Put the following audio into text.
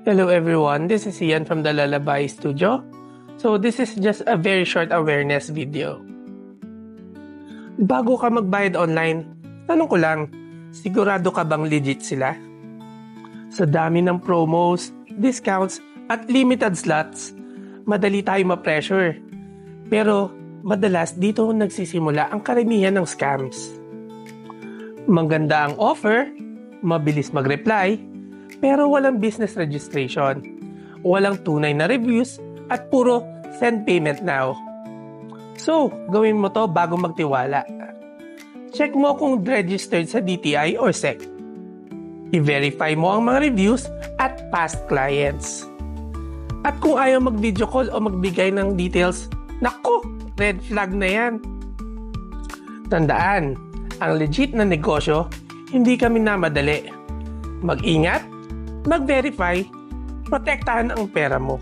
Hello everyone, this is Ian from the Lullaby Studio. So this is just a very short awareness video. Bago ka magbayad online, tanong ko lang, sigurado ka bang legit sila? Sa dami ng promos, discounts at limited slots, madali tayo ma-pressure. Pero madalas dito nagsisimula ang karamihan ng scams. Maganda ang offer, mabilis mag-reply, pero walang business registration, walang tunay na reviews, at puro send payment now. So, gawin mo to bago magtiwala. Check mo kung registered sa DTI or SEC. I-verify mo ang mga reviews at past clients. At kung ayaw mag-video call o magbigay ng details, naku, red flag na yan. Tandaan, ang legit na negosyo, hindi kami namadali. Mag-ingat, mag-verify, protektahan ang pera mo.